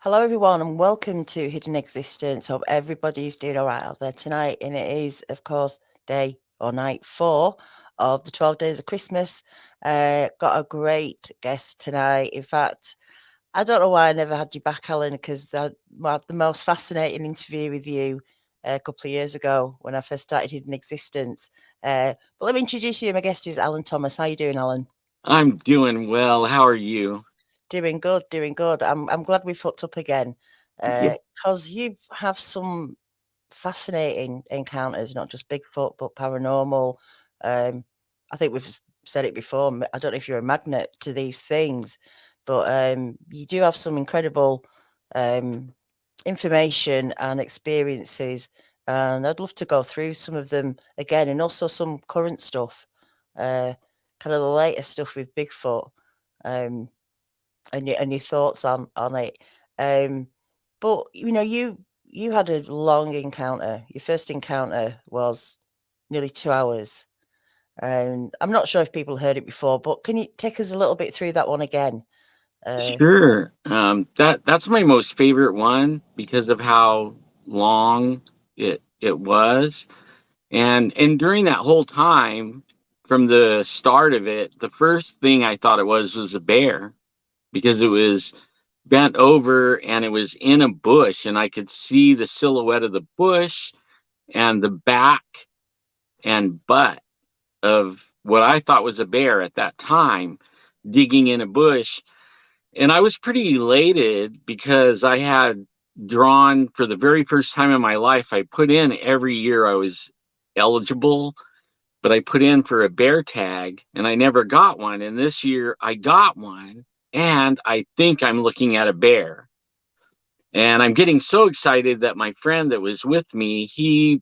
Hello, everyone, and welcome to Hidden Existence. Hope everybody's doing all right out there tonight. And it is, of course, day or night 4 of the 12 days of Christmas. Got a great guest tonight. In fact, I don't know why I never had you back, Alan, because I had the most fascinating interview with you a couple of years ago when I first started Hidden Existence. But let me introduce you. My guest is Alan Thomas. How you doing, Alan? I'm doing well. How are you? Doing good, doing good. I'm glad we fucked up again, Yeah, because you have some fascinating encounters, not just Bigfoot, but paranormal. Um, I think we've said it before. I don't know if you're a magnet to these things, but you do have some incredible um, information and experiences, and I'd love to go through some of them again, and also some current stuff, kind of the latest stuff with Bigfoot. Um, and your thoughts on it. Um, but you had a long encounter. Your first encounter was nearly 2 hours. And I'm not sure if people heard it before, but can you take us a little bit through that one again? Uh, sure. That's my most favorite one because of how long it was. And during that whole time, from the start of it, the first thing I thought it was a bear because it was bent over and it was in a bush and I could see the silhouette of the bush and the back and butt of what I thought was a bear at that time digging in a bush. And I was pretty elated because I had drawn for the very first time in my life. I put in every year I was eligible, but I put in for a bear tag and I never got one. And this year I got one and I think I'm looking at a bear. And I'm getting so excited that my friend that was with me, he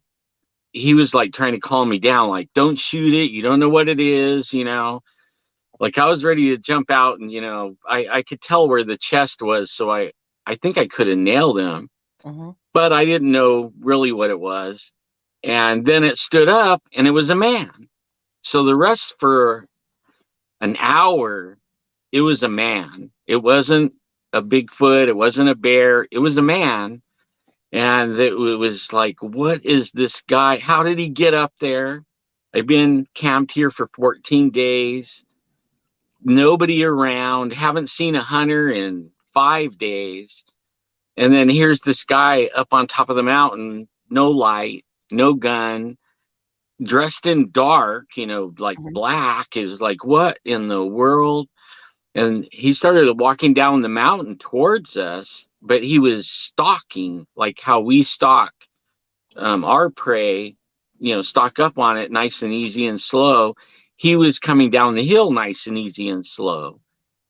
was like trying to calm me down, like, don't shoot it. You don't know what it is. Like I was ready to jump out and I could tell where the chest was, so I think I could have nailed him, mhm. but I didn't know really what it was. And then it stood up and it was a man. So the rest for an hour, it was a man. It wasn't a Bigfoot, it wasn't a bear, it was a man. And it was like, what is this guy? How did he get up there? I've been camped here for 14 days, nobody around, haven't seen a hunter in 5 days. And then here's this guy up on top of the mountain, no light, no gun, dressed in dark, like Mhm. black, is like, what in the world? And he started walking down the mountain towards us, but he was stalking like how we stalk our prey, stock up on it nice and easy and slow. He was coming down the hill nice and easy and slow.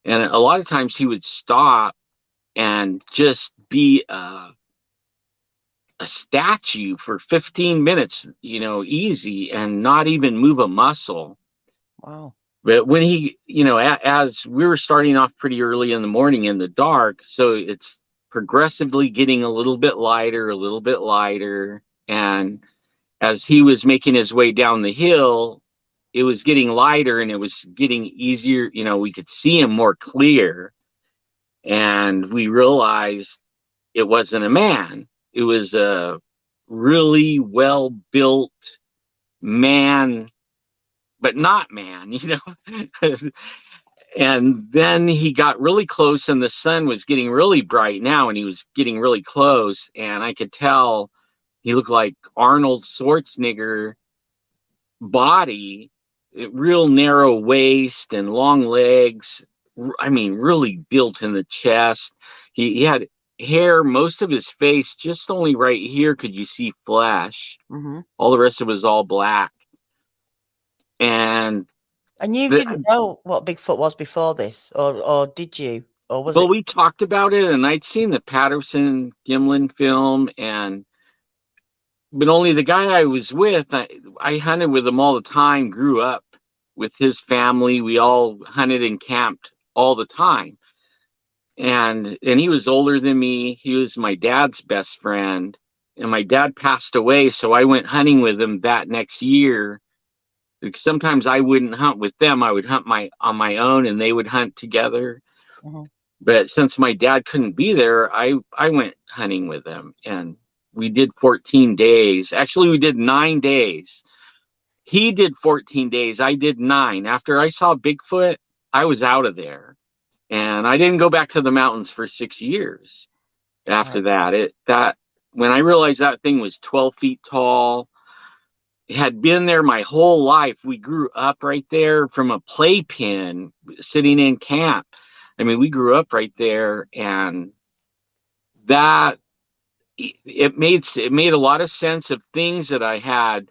And a lot of times he would stop and just be a statue for 15 minutes, easy and not even move a muscle. Wow. But when he, as we were starting off pretty early in the morning in the dark, so it's progressively getting a little bit lighter. And as he was making his way down the hill, it was getting lighter and it was getting easier. We could see him more clear. And we realized it wasn't a man. It was a really well built man, but not man. And then he got really close, and the sun was getting really bright now, and he was getting really close. And I could tell he looked like Arnold Schwarzenegger body, real narrow waist and long legs. I mean, really built in the chest. He had hair, most of his face, just only right here could you see flesh. Mhm. All the rest of it was all black. And And you the, didn't know what Bigfoot was before this, or did you? Or was well, it? we talked about it, and I'd seen the Patterson Gimlin film, and but only the guy I was with, I hunted with him all the time, grew up with his family. We all hunted and camped all the time. And he was older than me. He was my dad's best friend. And my dad passed away, so I went hunting with him that next year. Sometimes I wouldn't hunt with them. I would hunt on my own and they would hunt together. Mhm. But since my dad couldn't be there, I went hunting with him, and we did 14 days. Actually, we did 9 days. He did 14 days. I did 9. After I saw Bigfoot, I was out of there. And I didn't go back to the mountains for 6 years after Right. that. When I realized that thing was 12 feet tall, it had been there my whole life. We grew up right there from a playpen sitting in camp. I mean, we grew up right there, and that it made a lot of sense of things that I had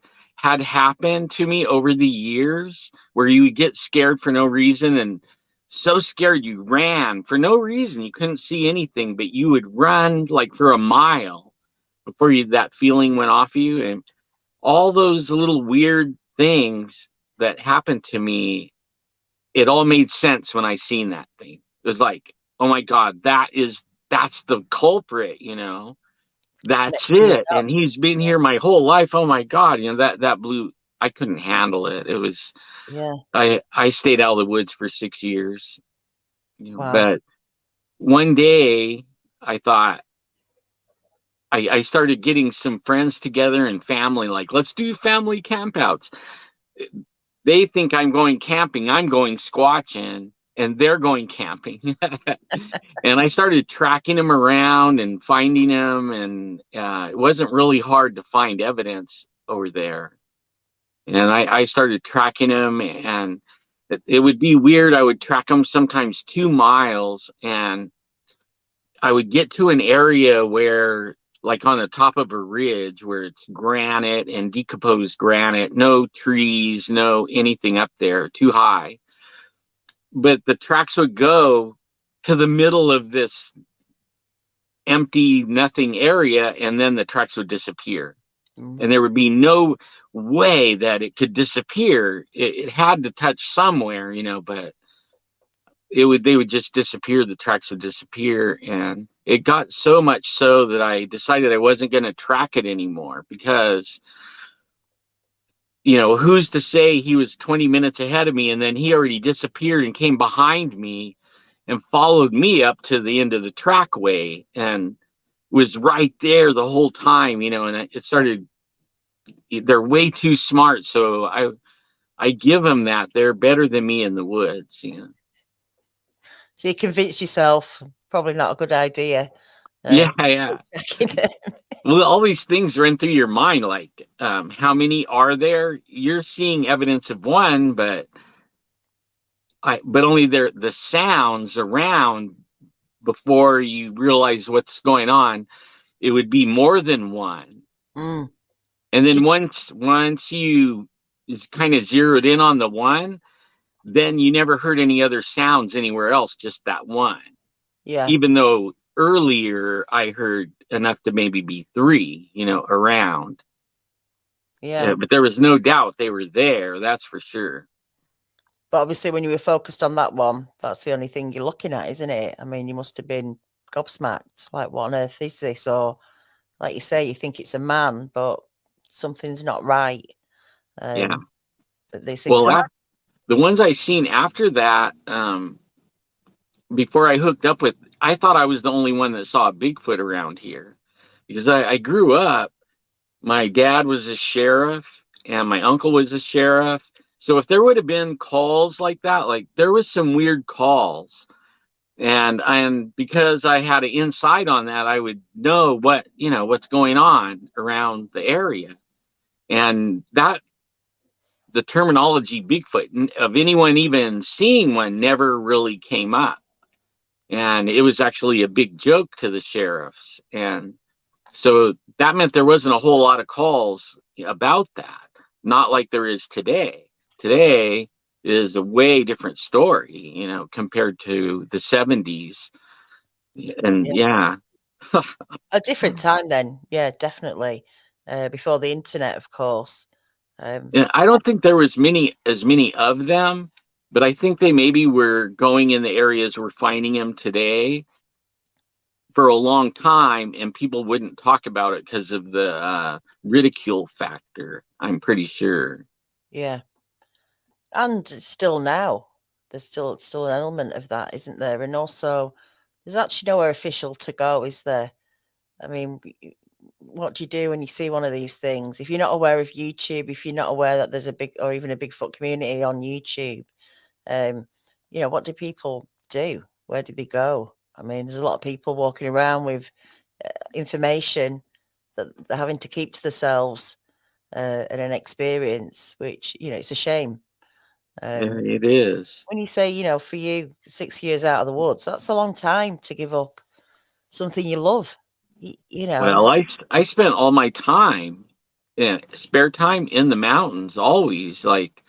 happened to me over the years, where you would get scared for no reason, and so scared you ran for no reason. You couldn't see anything, but you would run like for a mile before that feeling went off you. And all those little weird things that happened to me, it all made sense when I seen that thing. It was like, oh my God, that's the culprit, that's Connecting the it. dots. And he's been here my whole life. Oh my God, that blew. I couldn't handle it. It was, Yeah. I stayed out of the woods for 6 years, Wow. but one day I thought, I started getting some friends together and family, like, let's do family campouts. They think I'm going camping, I'm going squatching, and they're going camping. And I started tracking them around and finding them, and it wasn't really hard to find evidence over there. And I started tracking them, and it would be weird. I would track them sometimes 2 miles, and I would get to an area where, like on the top of a ridge, where it's granite and decomposed granite, no trees, no anything up there, too high. But the tracks would go to the middle of this empty, nothing area, and then the tracks would disappear. Mm. And there would be no way that it could disappear. It had to touch somewhere, but they would just disappear. The tracks would disappear, and it got so much so that I decided I wasn't going to track it anymore, because who's to say he was 20 minutes ahead of me and then he already disappeared and came behind me and followed me up to the end of the trackway and was right there the whole time, and it started. They're way too smart, so I give them that. They're better than me in the woods. So you convinced yourself probably not a good idea. Yeah, yeah. Well, all these things run through your mind, like, how many are there? You're seeing evidence of one, but only the sounds around before you realize what's going on. It would be more than one. Mm. And then Did you? once you kind of zeroed in on the one, then you never heard any other sounds anywhere else, just that one. Yeah. Even though earlier I heard enough to maybe be 3, around. Yeah. But there was no doubt they were there, that's for sure. But obviously, when you were focused on that one, that's the only thing you're looking at, isn't it? I mean, you must have been gobsmacked. Like, what on earth is this? Or, like you say, you think it's a man, but something's not right. Yeah. They seem Well, to. the ones I seen after that, before I hooked up with, I thought I was the only one that saw Bigfoot around here, because I grew up. My dad was a sheriff and my uncle was a sheriff. So if there would have been calls like that, like there was some weird calls. And because I had an insight on that, I would know what's going on around the area. And that the terminology Bigfoot, of anyone even seeing one, never really came up. And it was actually a big joke to the sheriffs. And so that meant there wasn't a whole lot of calls about that, not like there is today. Today is a way different story, compared to the 70s. And Yeah. yeah. A different time then. Yeah, definitely. Before the internet, of course. Yeah, I don't think there was as many of them, but I think they maybe were going in the areas we're finding them today for a long time, and people wouldn't talk about it because of the ridicule factor, I'm pretty sure. Yeah. And still now, there's still an element of that, isn't there? And also, There's actually nowhere official to go, is there? I mean, what do you do when you see one of these things? If you're not aware of YouTube, if you're not aware that there's a big or even a Bigfoot community on YouTube, what do people do? Where do they go? I mean, there's a lot of people walking around with information that they're having to keep to themselves and an experience, which, it's a shame. It is. When you say, for you, 6 years out of the woods, that's a long time to give up something you love. Well, I spent all my time, spare time in the mountains always. Like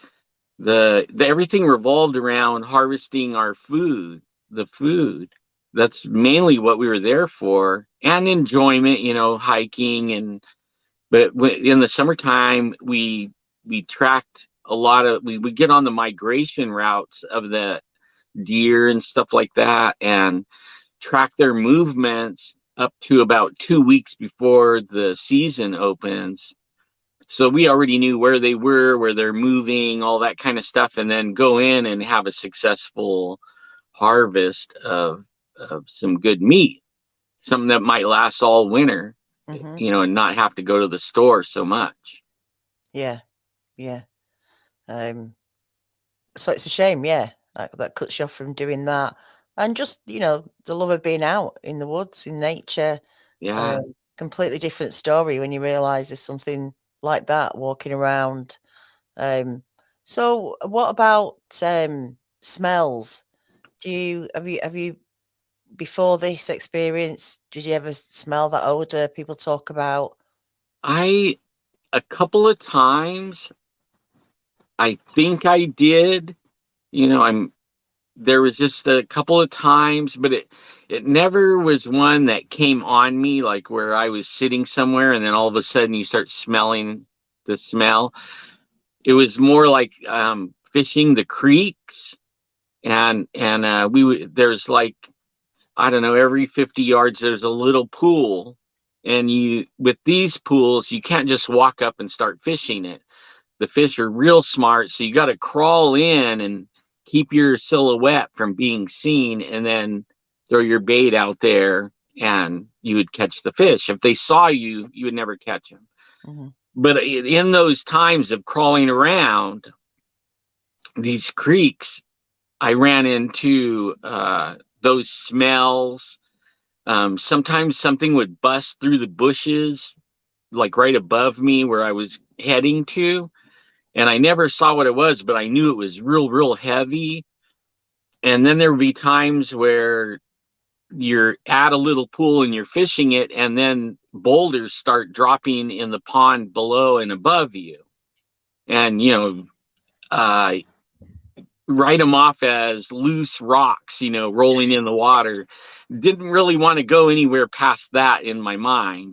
the everything revolved around harvesting our food, the food. That's mainly what we were there for, and enjoyment, hiking but in the summertime we tracked a lot of we would get on the migration routes of the deer and stuff like that and track their movements up to about 2 weeks before the season opens. So we already knew where they were, where they're moving, all that kind of stuff, and then go in and have a successful harvest of some good meat, something that might last all winter, and not have to go to the store so much. Yeah, yeah. So it's a shame, yeah, that cuts you off from doing that. And just, the love of being out in the woods, in nature. Yeah. Completely different story when you realise there's something like that walking around. So what about smells? Have you before this experience, did you ever smell that odor people talk about? A couple of times I think I did. There was just a couple of times, but it never was one that came on me, like where I was sitting somewhere and then all of a sudden you start smelling the smell. It was more like fishing the creeks, and we would there's like, I don't know, every 50 yards there's a little pool, and you with these pools you can't just walk up and start fishing it. The fish are real smart, so you got to crawl in and keep your silhouette from being seen, and then throw your bait out there and you would catch the fish. If they saw you, you would never catch them. Mm-hmm. But in those times of crawling around these creeks, I ran into those smells. Sometimes something would bust through the bushes, like right above me where I was heading to. And I never saw what it was, but I knew it was real, real heavy. And then there would be times where you're at a little pool and you're fishing it, and then boulders start dropping in the pond below and above you. And, write them off as loose rocks, rolling in the water. Didn't really want to go anywhere past that in my mind,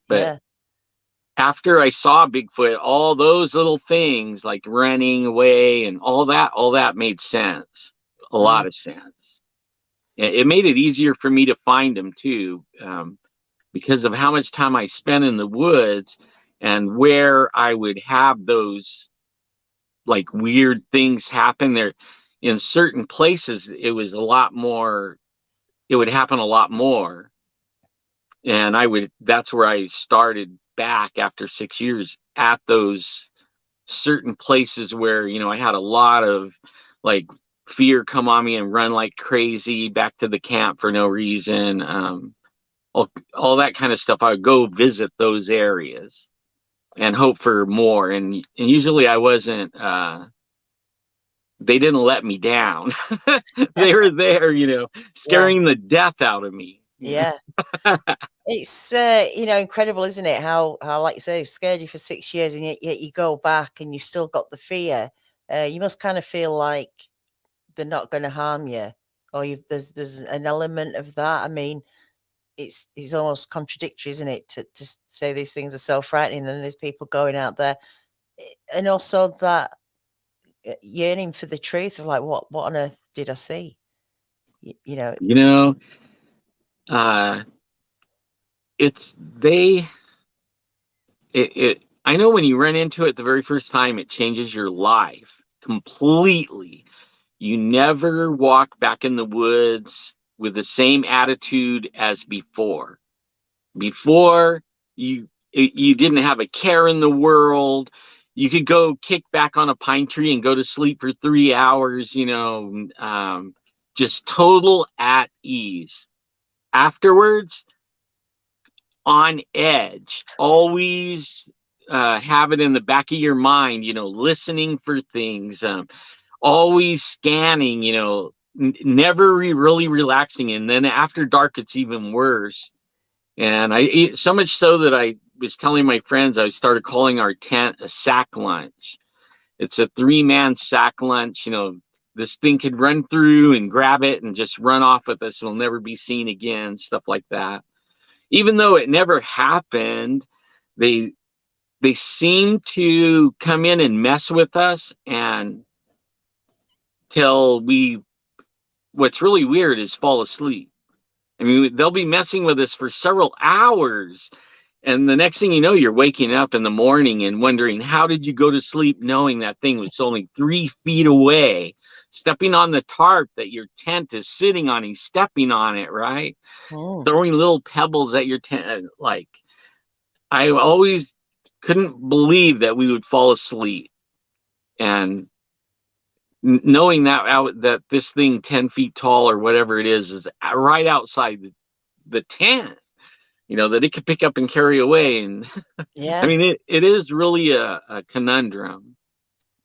But Yeah. after I saw Bigfoot, all those little things like running away and all that made sense. A lot of sense. It made it easier for me to find him too, because of how much time I spent in the woods and where I would have those like weird things happen there. In certain places it was a lot more, it would happen a lot more, and that's where I started back after 6 years at those certain places where I had a lot of like fear come on me and run like crazy back to the camp for no reason. All that kind of stuff. I would go visit those areas and hope for more, and usually I wasn't they didn't let me down. They were there, scaring the death out of me. Yeah. It's incredible, isn't it? How like you say, scared you for 6 years, and yet you go back and you've still got the fear. You must kind of feel like they're not going to harm you, or there's an element of that. I mean, it's almost contradictory, isn't it, to say these things are so frightening, and there's people going out there, and also that yearning for the truth of like, what on earth did I see? You know. It's they it I know when you run into it the very first time, it changes your life completely. You never walk back in the woods with the same attitude as before. Before, you didn't have a care in the world. You could go kick back on a pine tree and go to sleep for 3 hours, just total at ease. Afterwards, on edge, always have it in the back of your mind, listening for things, always scanning, never really relaxing. And then after dark, it's even worse. And so much so that I was telling my friends, I started calling our tent a sack lunch. It's a 3-man sack lunch. This thing could run through and grab it and just run off with us. It'll never be seen again, stuff like that. Even though it never happened, they seem to come in and mess with us, and what's really weird is fall asleep. I mean, they'll be messing with us for several hours, and the next thing you know, you're waking up in the morning and wondering, how did you go to sleep knowing that thing was only 3 feet away, stepping on the tarp that your tent is sitting on? He's stepping on it, right? Throwing little pebbles at your tent. Like, I always couldn't believe that we would fall asleep. And knowing that this thing 10 feet tall or whatever it is right outside the tent, that it could pick up and carry away. And Yeah. I mean, it is really a conundrum.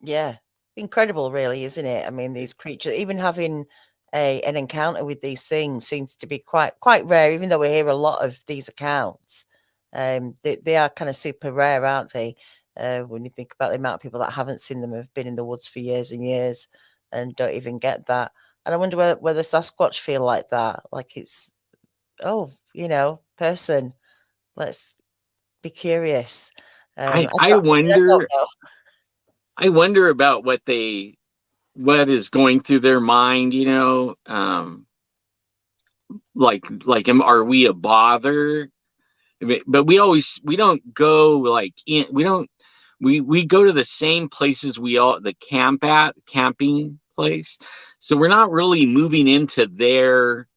Yeah. Incredible, really, isn't it? I mean, these creatures, even having an encounter with these things seems to be quite rare, even though we hear a lot of these accounts. They are kind of super rare, aren't they? When you think about the amount of people that haven't seen them, have been in the woods for years and years and don't even get that. And I wonder whether Sasquatch feel like that, like it's, person, let's be curious. I I don't wonder know. I wonder about what is going through their mind, are we a bother? But we don't go we go to the same places the camping place. So we're not really moving into their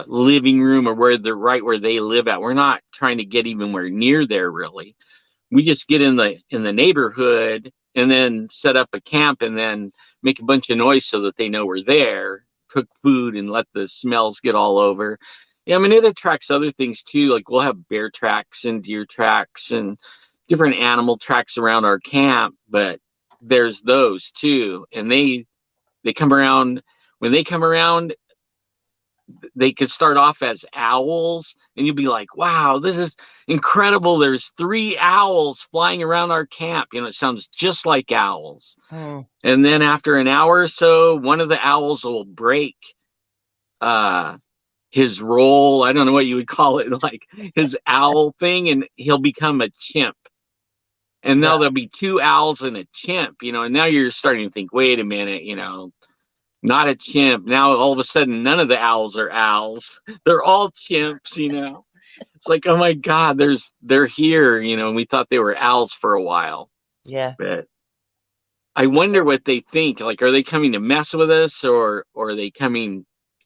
living room or where they live at. We're not trying to get anywhere near there, really. We just get in the neighborhood and then set up a camp and then make a bunch of noise so that they know we're there, cook food and let the smells get all over. Yeah, I mean, it attracts other things too. Like, we'll have bear tracks and deer tracks and different animal tracks around our camp, but there's those too. And they come around. When they come around, they could start off as owls, and you'll be like, wow, this is incredible. There's 3 owls flying around our camp. It sounds just like owls. And then after an hour or so, one of the owls will break his role. I don't know what you would call it, like his owl thing, and he'll become a chimp. And now there'll be 2 owls and a chimp, and now you're starting to think, wait a minute, not a chimp. Now all of a sudden, none of the owls are owls. They're all chimps, It's like, oh my God, they're here, and we thought they were owls for a while. Yeah. But I wonder what they think. Like, are they coming to mess with us, or are they coming?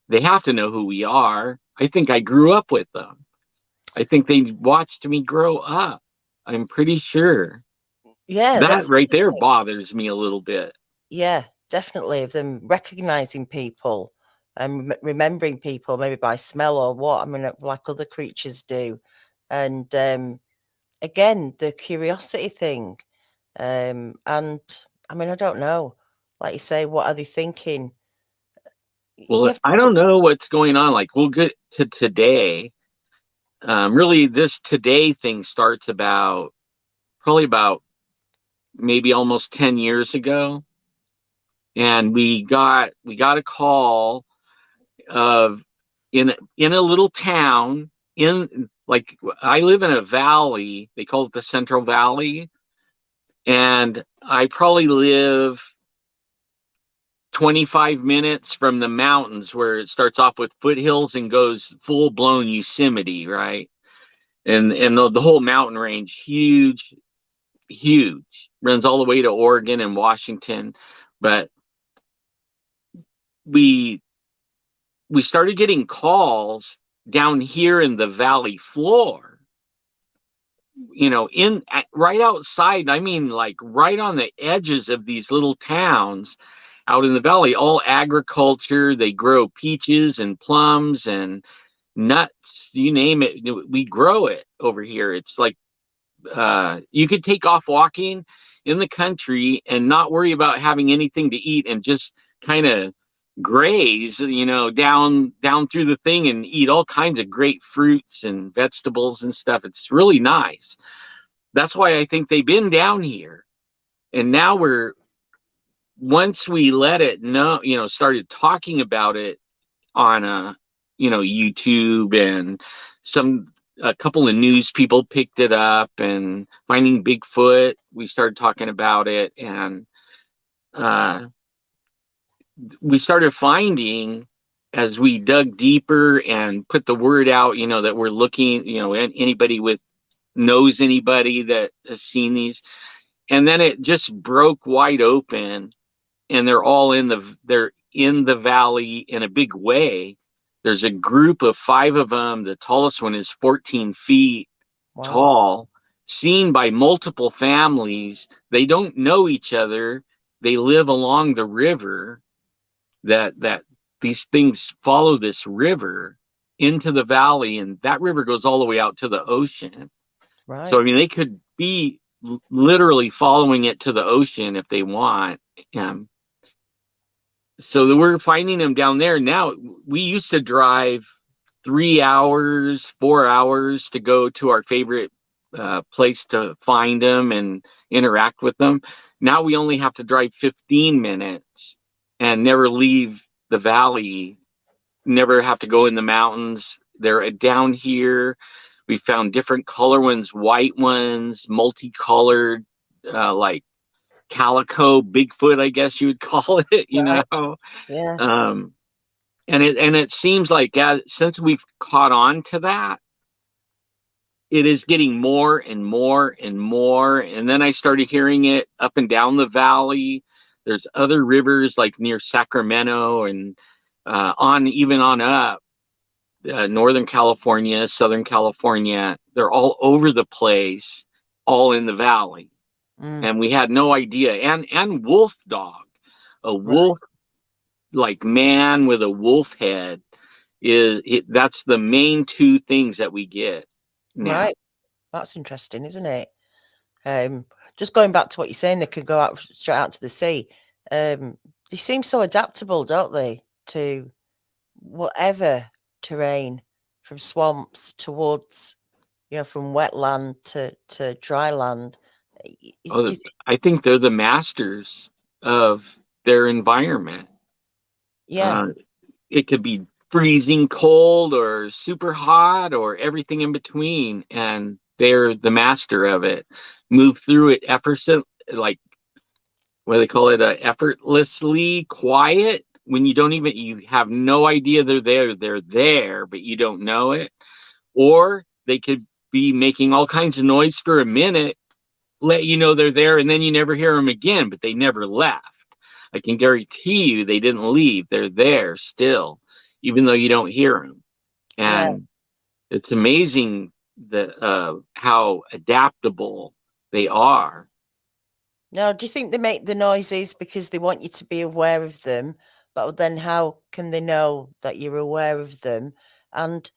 They have to know who we are. I think I grew up with them. I think they watched me grow up. I'm pretty sure. Yeah, That that's right there bothers me a little bit. Yeah, definitely, of them recognizing people and remembering people, maybe by smell or what. I mean, like other creatures do. And again, the curiosity thing. And I mean, I don't know. Like you say, what are they thinking? Well, I don't know what's going on. Like, we'll get to today. Really, this today thing starts probably about maybe almost 10 years ago. And we got a call of in a little town like, I live in a valley. They call it the Central Valley. And I probably live 25 minutes from the mountains, where it starts off with foothills and goes full blown Yosemite, right? And the whole mountain range, huge, runs all the way to Oregon and Washington. But we we started getting calls down here in the valley floor, right outside. I mean, like right on the edges of these little towns out in the valley, all agriculture. They grow peaches and plums and nuts, you name it. We grow it over here. It's like you could take off walking in the country and not worry about having anything to eat and just kind of graze, down through the thing and eat all kinds of great fruits and vegetables and stuff. It's really nice. That's why I think they've been down here. And now once we let it know, started talking about it on YouTube, and a couple of news people picked it up, and Finding Bigfoot, we started talking about it, and we started finding, as we dug deeper and put the word out, that we're looking, anybody knows anybody that has seen these, and then it just broke wide open, and they're in the valley in a big way. There's a group of 5 of them. The tallest one is 14 feet tall, seen by multiple families. They don't know each other. They live along the river. That these things follow this river into the valley, and that river goes all the way out to the ocean. Right. So I mean, they could be literally following it to the ocean if they want. So we're finding them down there now. We used to drive 3 hours, 4 hours to go to our favorite place to find them and interact with them. Now we only have to drive 15 minutes and never leave the valley, never have to go in the mountains. They're down here. We found different color ones, white ones, multicolored, like calico Bigfoot, I guess you would call it, Yeah. And it seems like since we've caught on to that, it is getting more and more and more. And then I started hearing it up and down the valley. There's other rivers like near Sacramento and even on up, Northern California, Southern California. They're all over the place, all in the valley. And we had no idea. And wolf dog, a wolf, like man with a wolf head, that's the main 2 things that we get now. Right. That's interesting, isn't it? Just going back to what you're saying, they could go out straight out to the sea. They seem so adaptable, don't they, to whatever terrain, from swamps to woods, from wetland to dry land. I think they're the masters of their environment. Yeah. It could be freezing cold or super hot or everything in between, and they're the master of it. Move through it like what do they call it? Effortlessly quiet, when you have no idea they're there, but you don't know it. Or they could be making all kinds of noise for a minute, let you know they're there, and then you never hear them again, but they never left. I can guarantee you they didn't leave. They're there still, even though you don't hear them. And it's amazing how adaptable they are. Now, do you think they make the noises because they want you to be aware of them? But then how can they know that you're aware of them? And,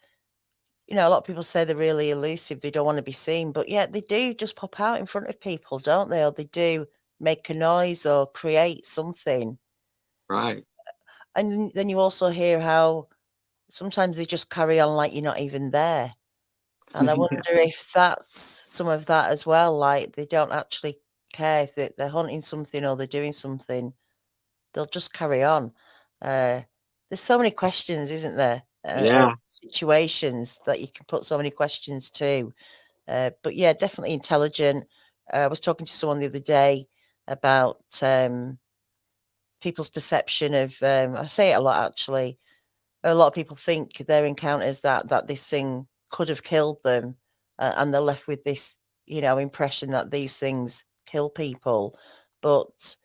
a lot of people say they're really elusive. They don't want to be seen. But yet they do just pop out in front of people, don't they? Or they do make a noise or create something. Right. And then you also hear how sometimes they just carry on like you're not even there. And I wonder if that's some of that as well. Like they don't actually care if they're hunting something or they're doing something. They'll just carry on. There's so many questions, isn't there? Situations that you can put so many questions to. But yeah, definitely intelligent. I was talking to someone the other day about people's perception of, I say it a lot actually, a lot of people think their encounters that this thing could have killed them, and they're left with this, impression that these things kill people. But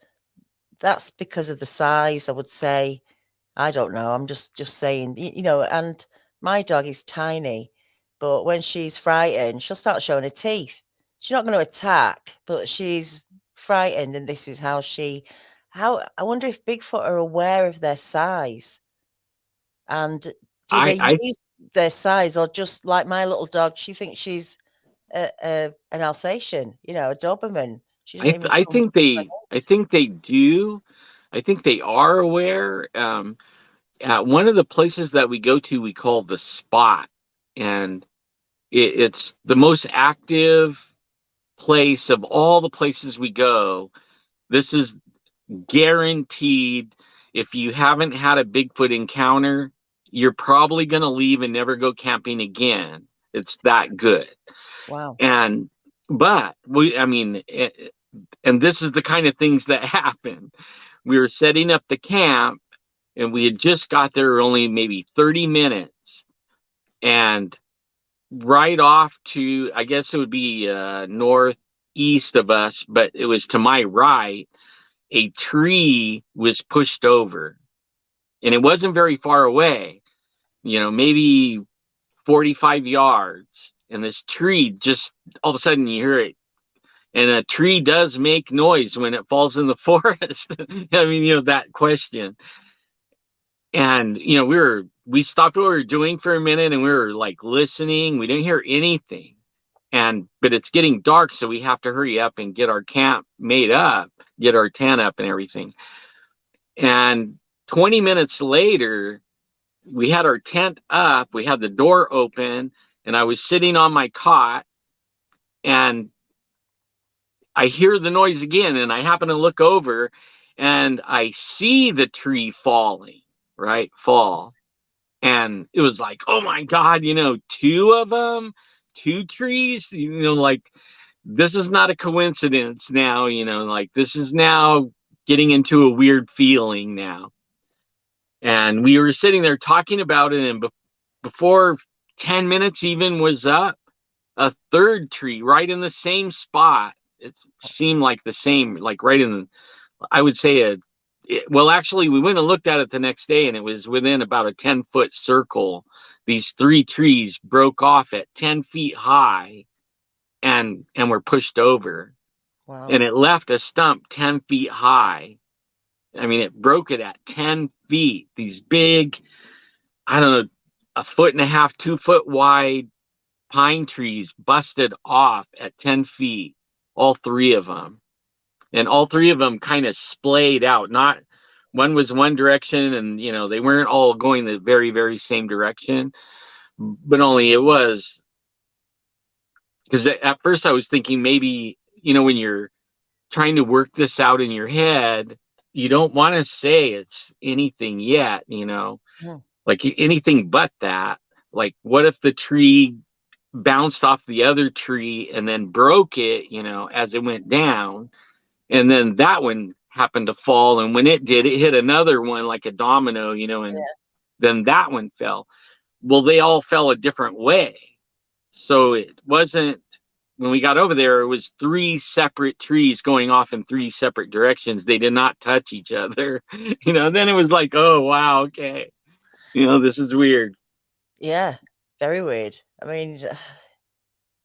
that's because of the size, I would say, I don't know. I'm just saying, you know, and my dog is tiny, but when she's frightened, she'll start showing her teeth. She's not going to attack, but she's frightened, and this is how I wonder if Bigfoot are aware of their size, and do they I use their size, or just like my little dog, she thinks she's an Alsatian, you know, a Doberman. She doesn't even I come think her I head. think they do. I think they are aware. At one of the places that we go to, we call the Spot, and it's the most active place of all the places we go. This is guaranteed. If you haven't had a Bigfoot encounter, you're probably going to leave and never go camping again. It's that good. Wow. And but I mean, and this is the kind of things that happen. We were setting up the camp, and we had just got there only maybe 30 minutes, and right off to, I guess it would be northeast of us, but it was to my right, a tree was pushed over, and it wasn't very far away, maybe 45 yards. And this tree, just all of a sudden you hear it. And a tree does make noise when it falls in the forest. I mean, that question. And, we stopped what we were doing for a minute, and we were like listening. We didn't hear anything. But it's getting dark, so we have to hurry up and get our camp made up, get our tent up and everything. And 20 minutes later, we had our tent up, we had the door open, and I was sitting on my cot, and I hear the noise again, and I happen to look over, and I see the tree falling, right? Fall. And it was like, oh my God, two of them, two trees, like, this is not a coincidence now, like, this is now getting into a weird feeling now. And we were sitting there talking about it, and before 10 minutes even was up, a third tree right in the same spot. It seemed like the same, like right in, I would say well, actually, we went and looked at it the next day, and it was within about a 10-foot circle. These three trees broke off at 10 feet high, and were pushed over. Wow. And it left a stump 10 feet high. I mean, it broke it at 10 feet. These big, I don't know, a foot and a half, 2 foot wide pine trees busted off at 10 feet, all three of them. And all three of them kind of splayed out. Not one was one direction, and they weren't all going the very, very same direction, but only it was because at first I was thinking maybe, when you're trying to work this out in your head, you don't want to say it's anything yet, like anything but that. Like, what if the tree bounced off the other tree and then broke it, as it went down, and then that one happened to fall, and when it did, it hit another one like a domino, and Yeah. then that one fell. Well, they all fell a different way. So it wasn't, when we got over there, it was three separate trees going off in three separate directions. They did not touch each other. Then it was like, oh wow, okay, this is weird. Yeah. Very weird. I mean,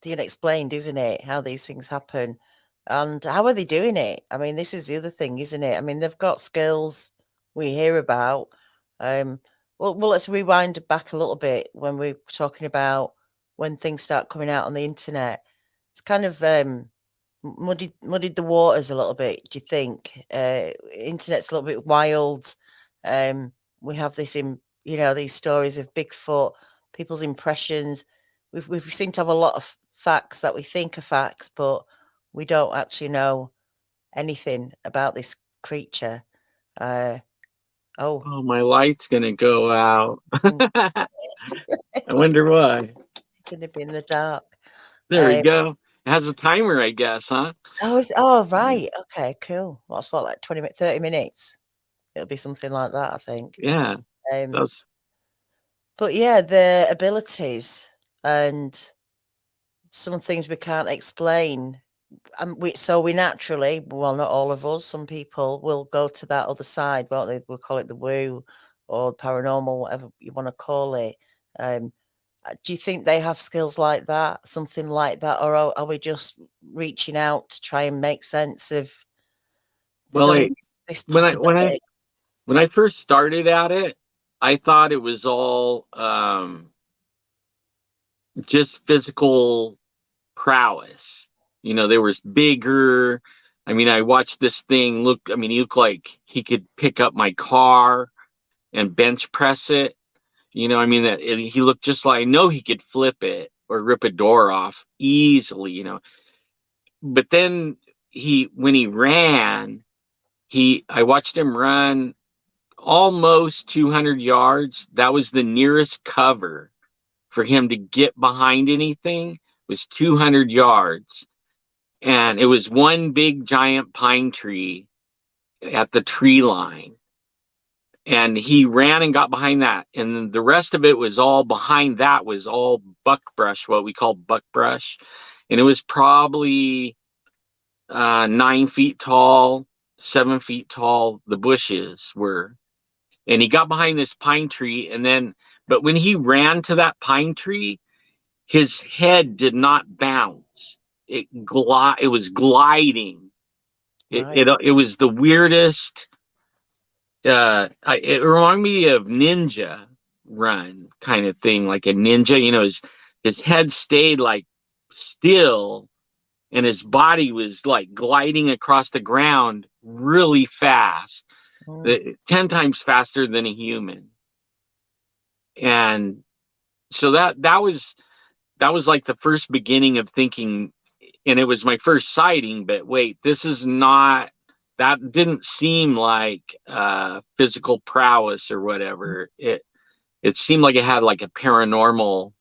the unexplained, isn't it? How these things happen. And how are they doing it? I mean, this is the other thing, isn't it? I mean, they've got skills we hear about. Well, let's rewind back a little bit when we're talking about when things start coming out on the internet. It's kind of muddied the waters a little bit. Do you think? Internet's a little bit wild. We have this these stories of Bigfoot, people's impressions. We seem to have a lot of facts that we think are facts, but we don't actually know anything about this creature. Oh, Oh, my light's gonna go out. mm, I wonder why. gonna be in the dark. There we Um, go. It has a timer, I guess, huh? right. Okay, cool. What's what, like 30 minutes? It'll be something like that, I think. Yeah, Um, that's but yeah, the abilities and some things we can't explain. We naturally, well, not all of us, some people will go to that other side, won't they? We'll call it the woo, or paranormal, whatever you want to call it. Do you think they have skills like that, something like that, or are we just reaching out to try and make sense of there's Well, only this when I when I possibility? when I first started at it, I thought it was all just physical prowess. You know, they were bigger. I mean, I watched this thing look. I mean, he looked like he could pick up my car and bench press it. You know, I mean he looked just like, I know he could flip it or rip a door off easily. You know, but then when he ran, I watched him run almost 200 yards. That was the nearest cover for him to get behind anything, was 200 yards. And it was one big giant pine tree at the tree line. And he ran and got behind that. And the rest of it was all behind that was all buckbrush, what we call buckbrush. And it was probably 9 feet tall, 7 feet tall, the bushes were. And he got behind this pine tree. But when he ran to that pine tree, his head did not bounce. It was gliding. Right. It was the weirdest. It reminded me of Ninja Run kind of thing, like a ninja. You know, his head stayed like still, and his body was like gliding across the ground really fast, Mm. 10 times faster than a human. And so that was like the first beginning of thinking, and it was my first sighting, but wait, this is not, that didn't seem like physical prowess or whatever. It seemed like it had like a paranormal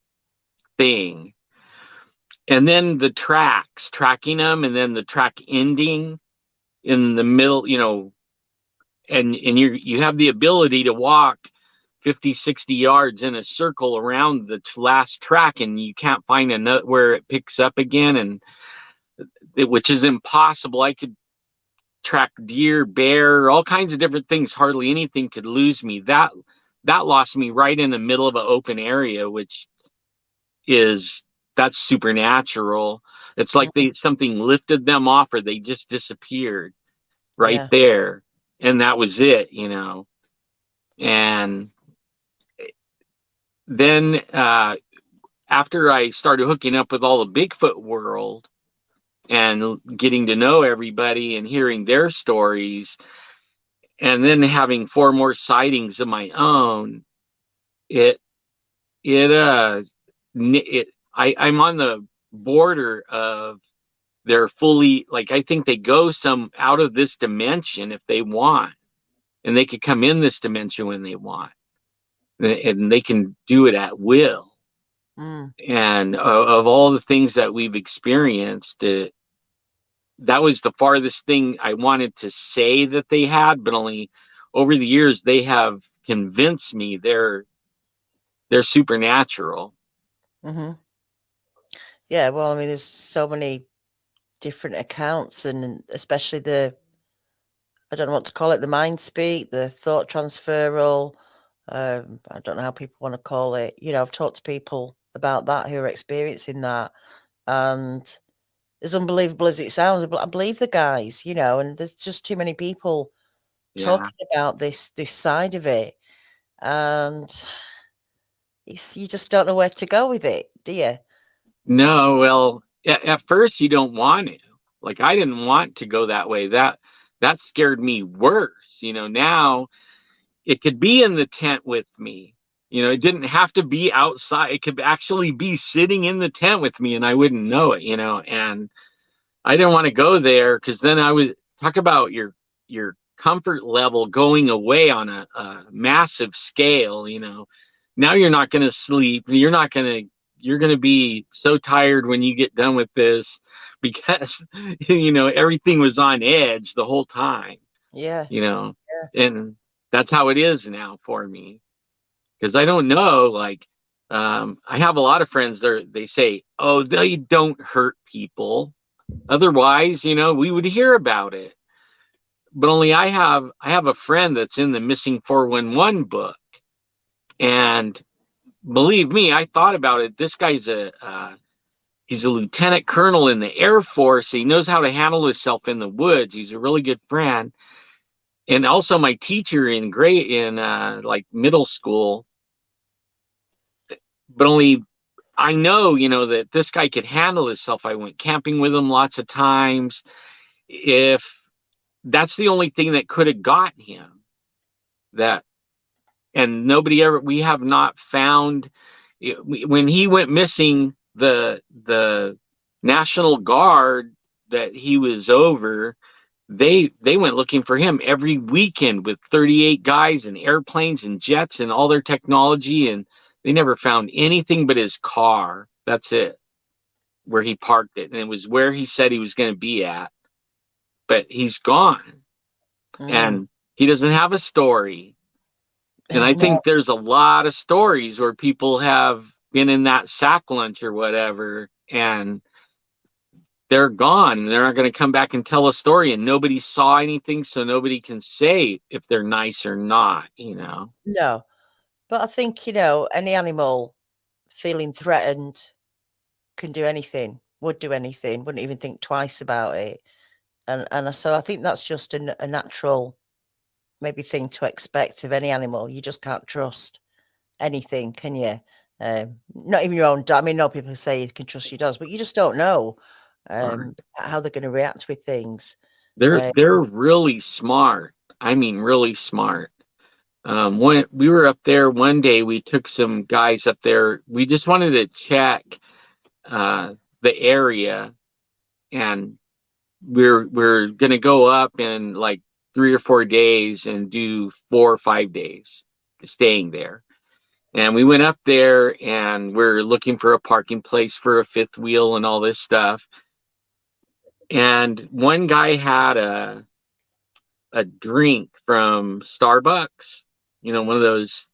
thing. And then the tracking them, and then the track ending in the middle, you know, and you have the ability to walk 50, 60 yards in a circle around the last track, and you can't find another where it picks up again, and which is impossible. I could track deer, bear, all kinds of different things. Hardly anything could lose me. That lost me right in the middle of an open area, which is that's supernatural. It's like Mm. something lifted them off, or they just disappeared right Yeah. there, and that was it, you know. And then after I started hooking up with all the Bigfoot world and getting to know everybody and hearing their stories, and then having 4 more sightings of my own, it it I'm on the border of they're fully, like, I think they go some out of this dimension if they want, and they could come in this dimension when they want, and they can do it at will. Mm. And of all the things that we've experienced, that was the farthest thing I wanted to say that they had, but only over the years they have convinced me they're supernatural. Mm-hmm. Yeah. Well, I mean, there's so many different accounts, and especially I don't know what to call it, the mind speak, the thought transferal. I don't know how people want to call it. You know, I've talked to people about that who are experiencing that, and as unbelievable as it sounds, I believe the guys, you know, and there's just too many people Yeah. talking about this side of it, and you just don't know where to go with it, do you? No, well, at first you don't want to. Like, I didn't want to go that way. That scared me worse. You know, now it could be in the tent with me. You know, it didn't have to be outside. It could actually be sitting in the tent with me, and I wouldn't know it, you know. And I didn't want to go there, because then I would talk about your comfort level going away on a massive scale, you know. Now you're not going to sleep. You're going to be so tired when you get done with this, because you know, everything was on edge the whole time, Yeah, you know. yeah. And that's how it is now for me, because I don't know, like, I have a lot of friends there, they say, oh, they don't hurt people. Otherwise, you know, we would hear about it. But only I have a friend that's in the missing 411 book. And believe me, I thought about it. This guy's he's a lieutenant colonel in the Air Force. He knows how to handle himself in the woods. He's a really good friend. And also my teacher in like middle school. But only I know, that this guy could handle himself. I went camping with him lots of times. If that's the only thing that could have got him, that, and we have not found, when he went missing, the National Guard that he was over, they went looking for him every weekend with 38 guys and airplanes and jets and all their technology, and they never found anything but his car. That's it, where he parked it, and it was where he said he was going to be at, but he's gone. And he doesn't have a story. And I think there's a lot of stories where people have been in that sack lunch or whatever, and they're gone, and they're not going to come back and tell a story, and nobody saw anything, so nobody can say if they're nice or not, No, but I think, any animal feeling threatened can do anything, would do anything, wouldn't even think twice about it. And so I think that's just a natural maybe thing to expect of any animal. You just can't trust anything, can you? Not even your own dog. I mean, no, people say you can trust your dogs, but you just don't know how they're going to react with things. They're really smart. I mean, really smart. When we were up there one day, we took some guys up there. We just wanted to check the area, and we're gonna go up in like 3 or 4 days and do 4 or 5 days staying there. And we went up there, and we're looking for a parking place for a fifth wheel and all this stuff. And one guy had a drink from Starbucks, one of those.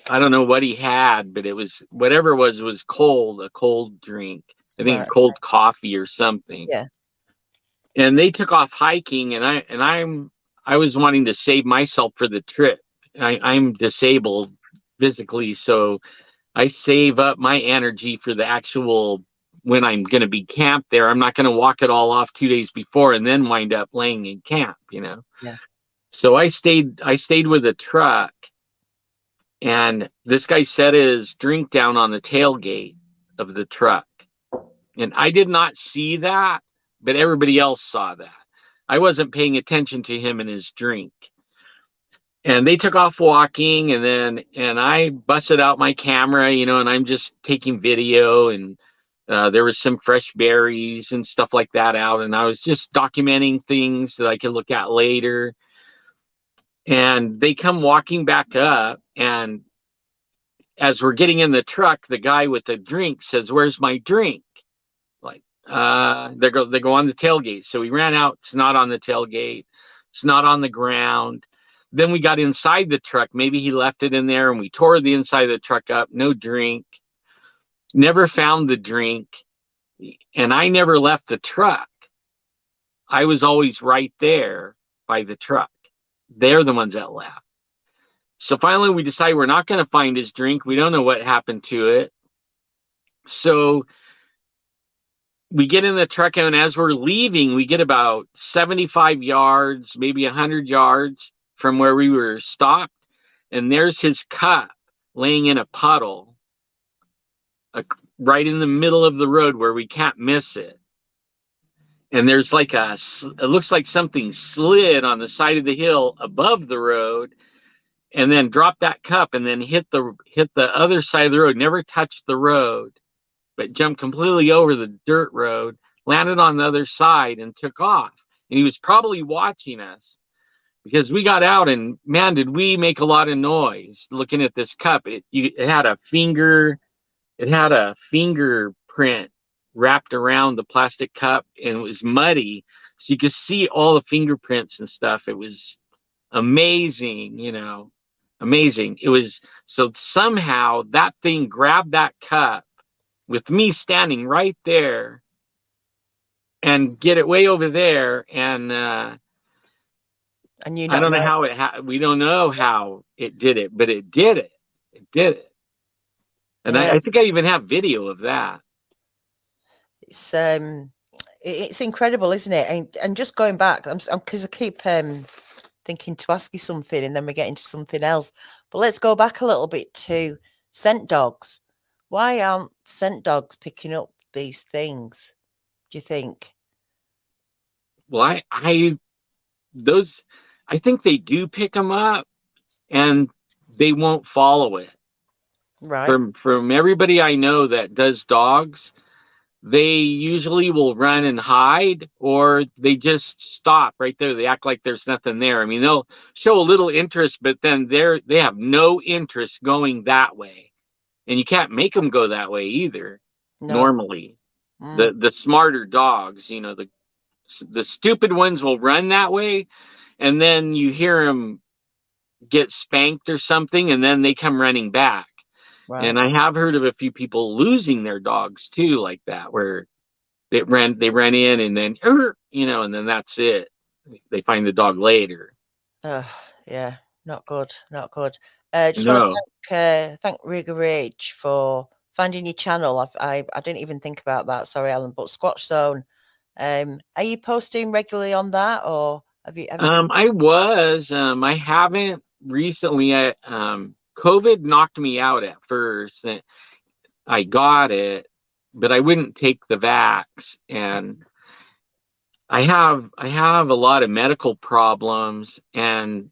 I don't know what he had, but it was whatever it was cold, a cold drink. I think Right. cold coffee or something. Yeah. And they took off hiking, and I was wanting to save myself for the trip. I'm disabled physically, so I save up my energy for the actual, when I'm going to be camped there. I'm not going to walk it all off 2 days before and then wind up laying in camp, Yeah. So I stayed with a truck, and this guy set his drink down on the tailgate of the truck. And I did not see that, but everybody else saw that. I wasn't paying attention to him and his drink. And they took off walking, and I busted out my camera, and I'm just taking video, and there was some fresh berries and stuff like that out, and I was just documenting things that I could look at later. And they come walking back up, and as we're getting in the truck, the guy with the drink says, "Where's my drink?" Like, they go on the tailgate. So we ran out. It's not on the tailgate. It's not on the ground. Then we got inside the truck. Maybe he left it in there, and we tore the inside of the truck up. No drink. Never found the drink. And I never left the truck. I was always right there by the truck. They're the ones that left. So finally we decide we're not going to find his drink. We don't know what happened to it. So we get in the truck, and as we're leaving, we get about 75 yards, maybe 100 yards from where we were stopped. And there's his cup laying in a puddle, right in the middle of the road where we can't miss it. And there's like it looks like something slid on the side of the hill above the road, and then dropped that cup, and then hit the other side of the road, never touched the road, but jumped completely over the dirt road, landed on the other side, and took off. And he was probably watching us, because we got out, and man, did we make a lot of noise looking at this cup. It had a fingerprint wrapped around the plastic cup, and it was muddy, so you could see all the fingerprints and stuff. It was amazing, amazing. It was, so somehow that thing grabbed that cup with me standing right there, and get it way over there, and I don't know how we don't know how it did it, but it did it. It did it. And Yeah, I think I even have video of that. it's incredible, isn't it? And just going back, because I keep thinking to ask you something, and then we get into something else. But let's go back a little bit to scent dogs. Why aren't scent dogs picking up these things, do you think? Well, those, I think they do pick them up, and they won't follow it. Right. From everybody I know that does dogs, they usually will run and hide, or they just stop right there. They act like there's nothing there. I mean, they'll show a little interest, but then they have no interest going that way. And you can't make them go that way either. No. Normally, Mm, the smarter dogs, the stupid ones will run that way, and then you hear them get spanked or something, and then they come running back. And right. I have heard of a few people losing their dogs too, like that, where they ran in, and then and then that's it. They find the dog later. Yeah, not good, not good. Just want to No. thank Rigger Rage for finding your channel. I didn't even think about that. Sorry, Alan. But Squatch Zone, are you posting regularly on that, or have you come? I haven't recently. COVID knocked me out at first. And I got it, but I wouldn't take the vax, and I have a lot of medical problems, and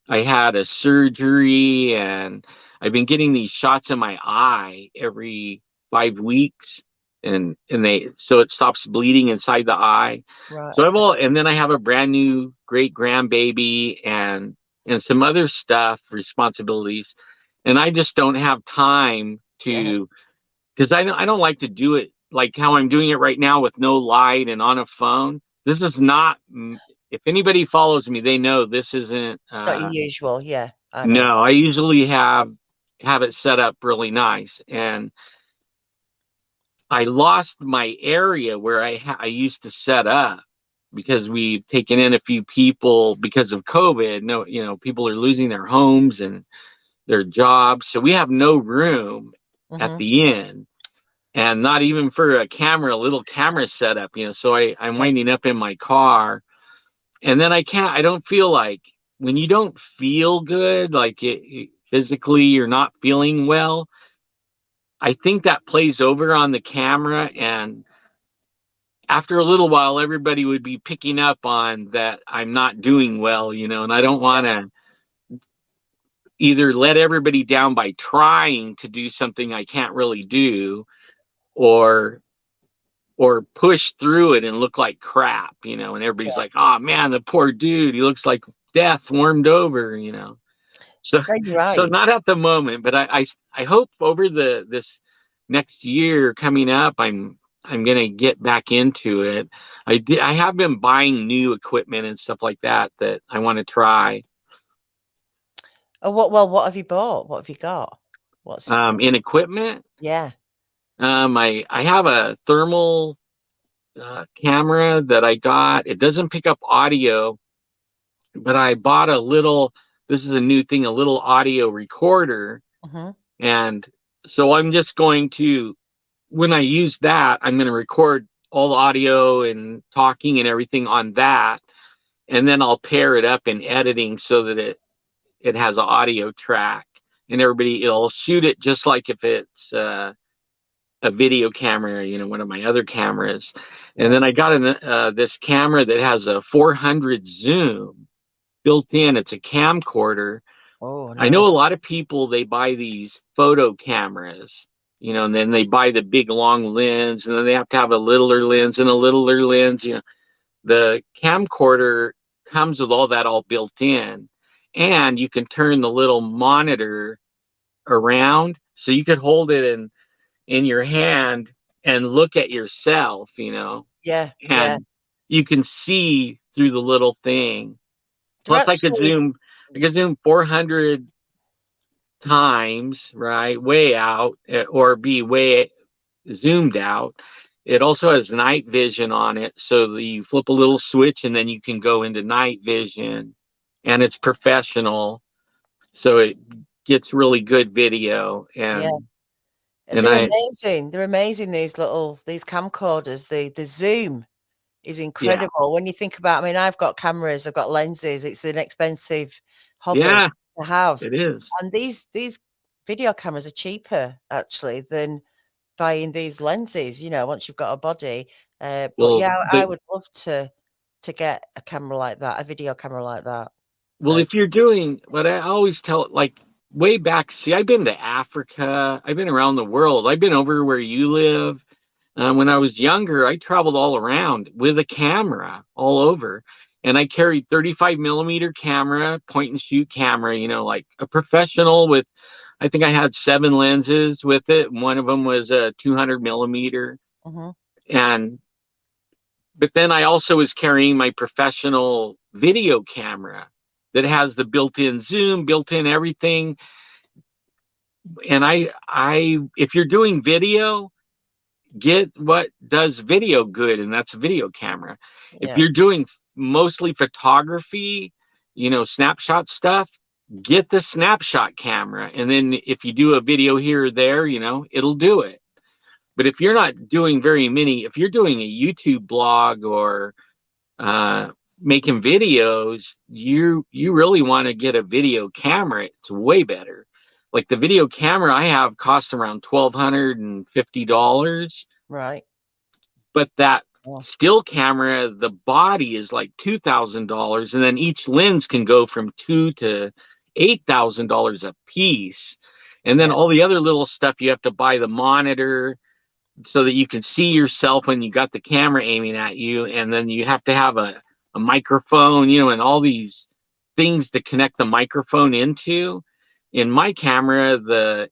I had a surgery, and I've been getting these shots in my eye every 5 weeks, and they so it stops bleeding inside the eye. Right. So Okay. and then I have a brand new great grandbaby, and some other stuff, responsibilities, and I just don't have time to, Yes. because I don't like to do it like how I'm doing it right now with no light and on a phone. This is not. If anybody follows me, they know this isn't. It's not your usual. Yeah, I know No, that. I usually have it set up really nice, and I lost my area where I used to set up, because we've taken in a few people because of COVID. No, people are losing their homes and their jobs, so we have no room at Mm-hmm. the inn, and not even for a little camera setup. So I'm Yeah. winding up in my car, and then I don't feel like, when you don't feel good, like physically you're not feeling well, I think that plays over on the camera, and after a little while everybody would be picking up on that I'm not doing well, and I don't Yeah. want to either let everybody down by trying to do something I can't really do, or push through it and look like crap, and everybody's Yeah. like, oh man, the poor dude, he looks like death warmed over. So No, you're so right. not at the moment, but I hope over this next year coming up, I'm gonna get back into it. I have been buying new equipment and stuff like that I want to try. Oh, what have you bought? What have you got? In equipment, Yeah. I have a thermal camera that I got. It doesn't pick up audio, but I bought a little. This is a new thing, a little audio recorder, Mm-hmm. and so I'm just going to, when I use that, I'm going to record all the audio and talking and everything on that, and then I'll pair it up in editing so that it has an audio track, and it'll shoot it just like if it's a video camera, one of my other cameras. And Right. then I got this camera that has a 400 zoom built in. It's a camcorder. Oh, I know a nice. lot of people, they buy these photo cameras, and then they buy the big long lens, and then they have to have a littler lens and a littler lens. The camcorder comes with all that all built in, and you can turn the little monitor around, so you could hold it in your hand and look at yourself, Yeah. Yeah. and you can see through the little thing. They're Plus, actually. I could zoom 400 times, right, way out, or be way zoomed out. It also has night vision on it, so that you flip a little switch and then you can go into night vision, and it's professional, so it gets really good video. Yeah. And They're I, amazing. They're amazing, these camcorders. The zoom is yeah, incredible when you think about, I mean, I've got cameras, I've got lenses. It's an expensive hobby yeah, to have. it is. And these video cameras are cheaper actually than buying these lenses, once you've got a body. But Well, yeah, I would love to get a camera like that, a video camera like that. if you're doing what I always tell, like way back, see, I've been to Africa, I've been around the world, I've been over where you live. When I was younger, I traveled all around with a camera all over. And I carried 35 millimeter camera, point and shoot camera, like a professional with, I think I had 7 lenses with it. One of them was a 200 millimeter. Mhm. And, but then I also was carrying my professional video camera that has the built-in zoom, built-in everything. And if you're doing video, get what does video good, and that's a video camera. If Yeah. you're doing mostly photography, snapshot stuff, get the snapshot camera. And then if you do a video here or there, it'll do it. But if you're not doing very many, if you're doing a YouTube blog or making videos, you really want to get a video camera. It's way better. Like the video camera I have cost around $1,250, Right. but that Oh, still camera, the body is like $2,000, and then each lens can go from $2,000 to $8,000 a piece. And then yeah. all the other little stuff, you have to buy the monitor so that you can see yourself when you got the camera aiming at you, and then you have to have a microphone, and all these things to connect the microphone into. In my camera,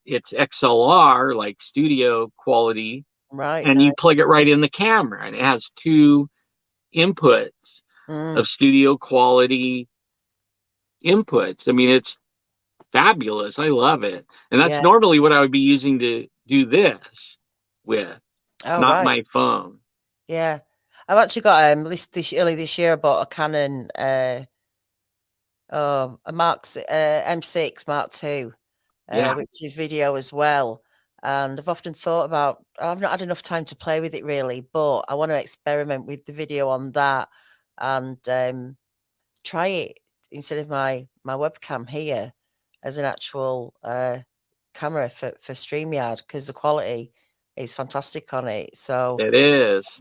it's XLR, like studio quality, Right. and you plug Nice. it right in the camera, and it has 2 inputs Mm, of studio quality inputs. I mean, it's fabulous. I love it. And that's yeah. normally what I would be using to do this with, Oh, not right. my phone. Yeah. I've actually got early this year I bought a Canon a M6 Mark II, Yeah, which is video as well. And I've often thought about, I've not had enough time to play with it really, but I want to experiment with the video on that and try it instead of my webcam here as an actual camera for StreamYard, because the quality is fantastic on it. So, it is.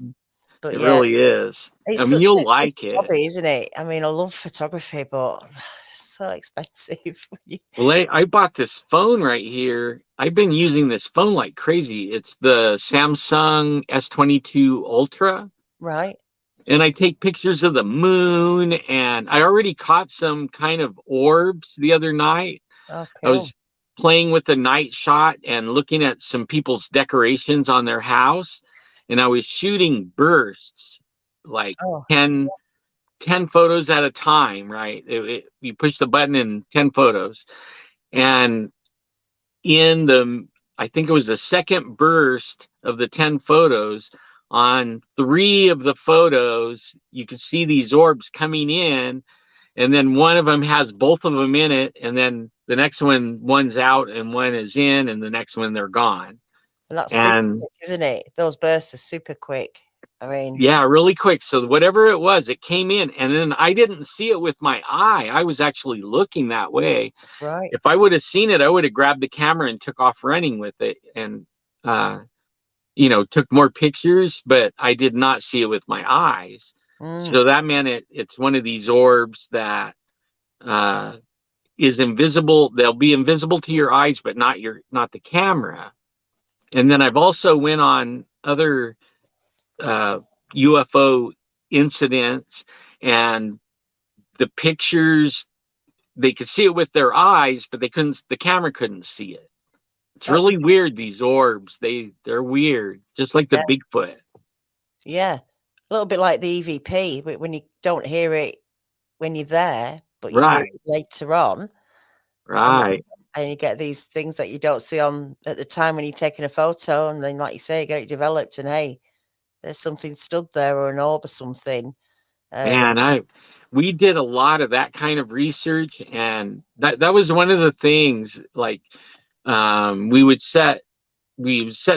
but It yeah, really is. it's I mean, such an you'll expensive like it. hobby, isn't it? I mean, I love photography, but it's so expensive. Well, I bought this phone right here. I've been using this phone like crazy. It's the Samsung S22 Ultra. Right? And I take pictures of the moon, and I already caught some kind of orbs the other night. Oh, I cool. was playing with the night shot and looking at some people's decorations on their house, and I was shooting bursts, like Oh, 10 photos at a time, right? You push the button in 10 photos. And in I think it was the second burst of the 10 photos, on 3 of the photos, you could see these orbs coming in, and then one of them has both of them in it, and then the next one's out and one is in, and the next one they're gone. and that's super And quick, isn't it? Those bursts are super quick. I mean, yeah, really quick. So whatever it was, it came in, and then I didn't see it with my eye. I was actually looking that way. right. If I would have seen it, I would have grabbed the camera and took off running with it, and uh, took more pictures, but I did not see it with my eyes. Mm, So that meant it's one of these orbs that is invisible. They'll be invisible to your eyes, but not the camera. And then I've also went on other UFO incidents, and the pictures, they could see it with their eyes, but the camera couldn't see it. It's that's really interesting. weird, these orbs. They're weird, just like the Yeah, Bigfoot. yeah. A little bit like the EVP, but when you don't hear it when you're there, but you hear Right, it later on, and right. you get these things that you don't see on at the time when you're taking a photo, and then, like you say, you get it developed, and hey, there's something stood there or an orb or something. Man, we did a lot of that kind of research, and that was one of the things. Like, we would set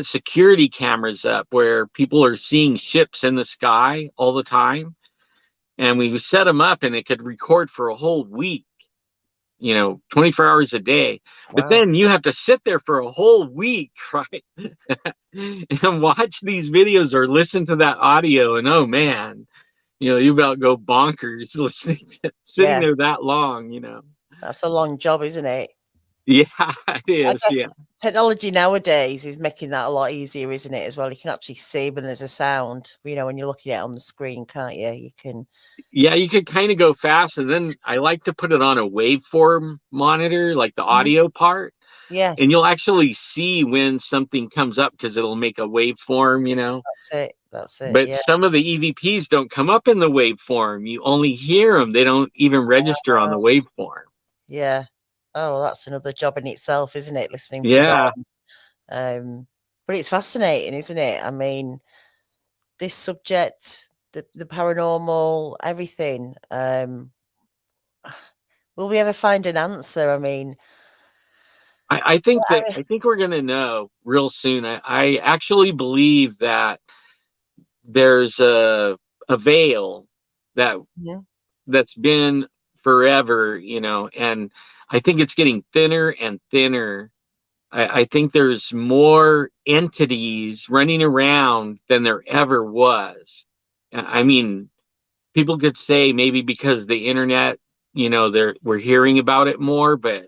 security cameras up where people are seeing ships in the sky all the time, and we would set them up, and it could record for a whole week. 24 hours a day. But Wow. then you have to sit there for a whole week, right? And watch these videos or listen to that audio. And oh man, you about go bonkers listening sitting Yeah, there that long. that's a long job, isn't it? Yeah, it I is. guess Yeah. technology nowadays is making that a lot easier, isn't it, as well? You can actually see when there's a sound, when you're looking at it on the screen, can't you? You can. Yeah, you could kind of go fast. And then I like to put it on a waveform monitor, like the Mhm. audio part. Yeah, And you'll actually see when something comes up because it'll make a waveform. that's it. That's it. But Yeah. some of the EVPs don't come up in the waveform. You only hear them. They don't even register on the waveform. Yeah. Oh, well, that's another job in itself, isn't it? Listening for Yeah. that. But it's fascinating, isn't it? I mean, this subject, the paranormal, everything. Will we ever find an answer? I mean, I think I that I think we're gonna know real soon. I actually believe that there's a veil that yeah. that's been forever, and I think it's getting thinner and thinner. I think there's more entities running around than there ever was. I mean, people could say maybe because the internet, we're hearing about it more, but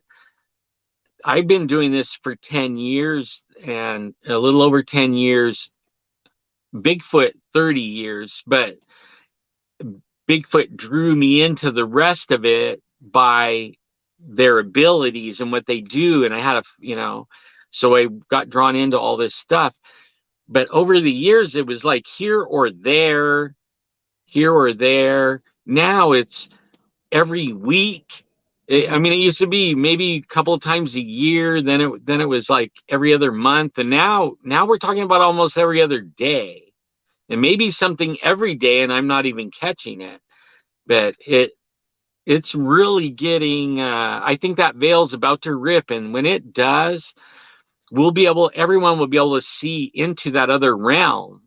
I've been doing this for 10 years and a little over 10 years, Bigfoot 30 years, but Bigfoot drew me into the rest of it by their abilities and what they do. And I had so I got drawn into all this stuff. But over the years, it was like here or there, here or there. Now it's every week. I Mhm. mean, it used to be maybe a couple of times a year. Then it was like every other month, and now we're talking about almost every other day, and maybe something every day, and I'm not even catching it. But it's really getting. I think that veil's about to rip, and when it does, everyone will be able to see into that other realm.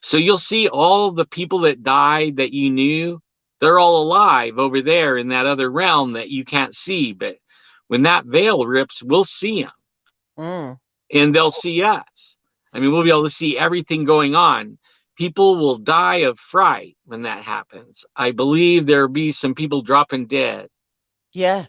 So you'll see all the people that died that you knew, they're all alive over there in that other realm that you can't see. But when that veil rips, we'll see them Mm. and they'll see us. I mean, we'll be able to see everything going on. People will die of fright when that happens. I believe there'll be some people dropping dead. Yeah.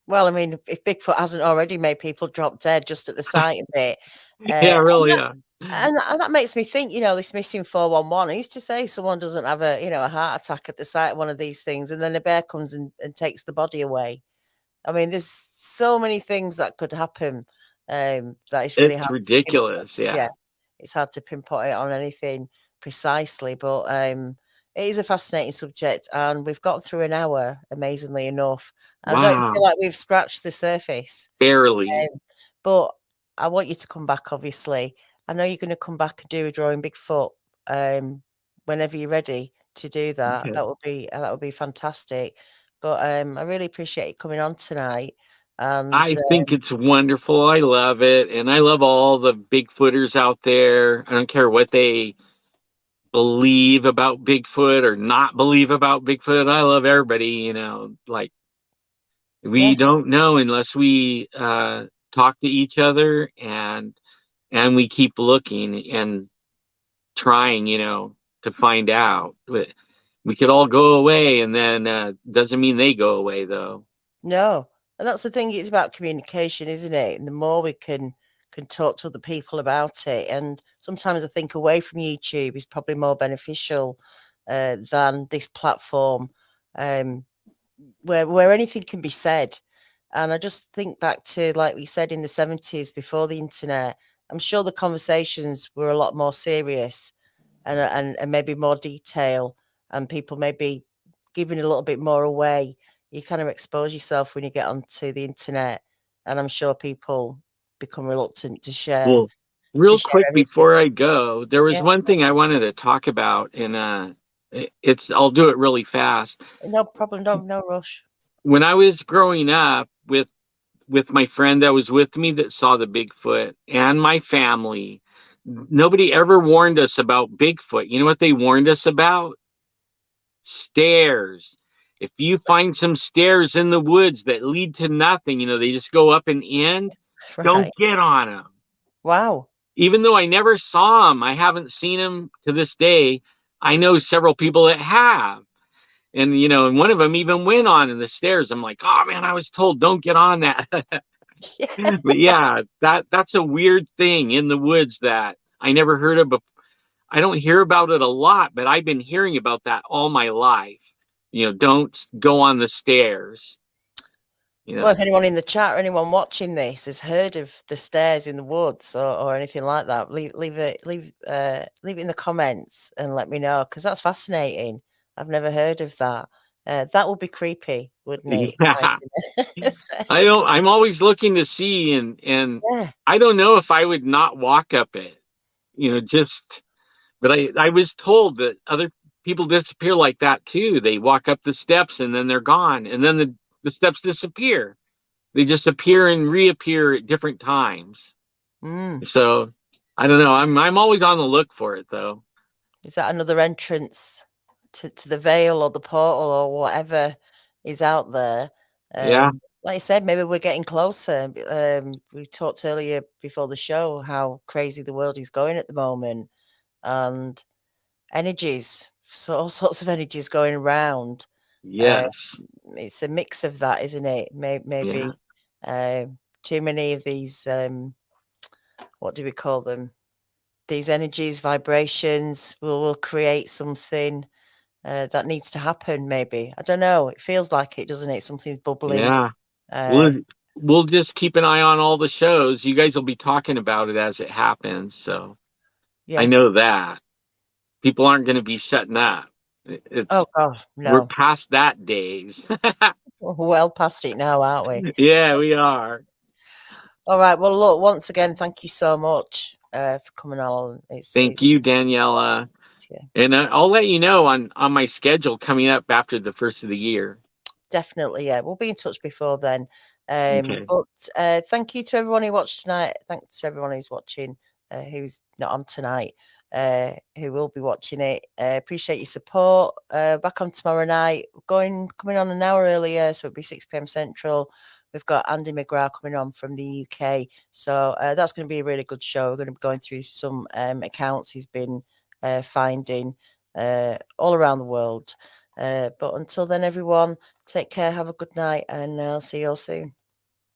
Well, I mean, if Bigfoot hasn't already made people drop dead just at the sight of it, Yeah, and really. that Yeah. and that makes me think, this missing 411. I used to say someone doesn't have a heart attack at the sight of one of these things, and then a bear comes and takes the body away. I mean, there's so many things that could happen, that it's really It's hard to pinpoint. ridiculous. Yeah, Yeah. it's hard to pinpoint it on anything precisely, but, it is a fascinating subject, and we've got through an hour, amazingly enough, and I don't feel Wow. like we've scratched the surface, Barely. but I want you to come back, obviously. I know you're gonna come back and do a drawing Bigfoot, um, whenever you're ready to do that. Okay. That would be fantastic. But, I really appreciate you coming on tonight, and, I think it's wonderful. I love it. And I love all the Bigfooters out there. I don't care what they believe about Bigfoot or not believe about Bigfoot. I love everybody. Like, we yeah, don't know unless we talk to each other and we keep looking and trying, to find out. But we could all go away and then doesn't mean they go away though. no, and that's the thing, it's about communication, isn't it? And the more we can talk to other people about it, and sometimes I think away from YouTube is probably more beneficial, than this platform, um, where anything can be said. And I just think back to, like we said, in the 70s before the internet, I'm sure the conversations were a lot more serious and maybe more detail, and people maybe giving a little bit more away. You kind of expose yourself when you get onto the internet, and I'm sure people become reluctant Well, to real share quick everything. before I go, there was Yeah. one thing I wanted to talk about, and I'll do it really fast. No problem. No rush. When I was growing up with my friend that was with me that saw the Bigfoot and my family, nobody ever warned us about Bigfoot. You know what they warned us about? Stairs. If you find some stairs in the woods that lead to nothing, they just go up and end, don't Right. get on them. Wow. Even though I never saw them, I haven't seen them to this day. I know several people that have. And one of them even went on in the stairs. I'm like, oh man, I was told don't get on that. Yeah. But yeah, that's a weird thing in the woods that I never heard of. I don't hear about it a lot, but I've been hearing about that all my life. Don't go on the stairs. Well, if anyone in the chat or anyone watching this has heard of the stairs in the woods or anything like that, leave it in the comments and let me know, because that's fascinating. I've never heard of that. That would be creepy, wouldn't it? Yeah. Stairs. I'm always looking to see, and Yeah. I don't know if I would not walk up it. But I was told that other people disappear like that too. They walk up the steps and then they're gone, and then the steps disappear. They just appear and reappear at different times. So I don't know. I'm always on the look for it, though. Is that another entrance to the veil or the portal or whatever is out there? Yeah. Like I said, maybe we're getting closer. We talked earlier before the show how crazy the world is going at the moment, and energies, so all sorts of energies going around. Yes. It's a mix of that, isn't it? Maybe too many of these, what do we call them? These energies, vibrations will create something that needs to happen, maybe. I don't know. It feels like it, doesn't it? Something's bubbling. Yeah. We'll just keep an eye on all the shows. You guys will be talking about it as it happens. So I Yeah. know that people aren't going to be shutting up. Oh God, We're no. past that days. We're well past it now, aren't we? Yeah, we are. All right. Well, look, once again, thank you so much for coming on. Thank you, Daniela. And I'll let you know on my schedule coming up after the first of the year. Definitely, yeah. We'll be in touch before then. Okay. But thank you to everyone who watched tonight. Thanks to everyone who's watching, who's not on tonight, who will be watching it. Appreciate your support. Back on tomorrow night. Coming on an hour earlier, so it'll be 6 p.m. Central. We've got Andy McGrath coming on from the UK. So that's going to be a really good show. We're going to be going through some accounts he's been finding all around the world. But until then, everyone, take care, have a good night, and I'll see you all soon.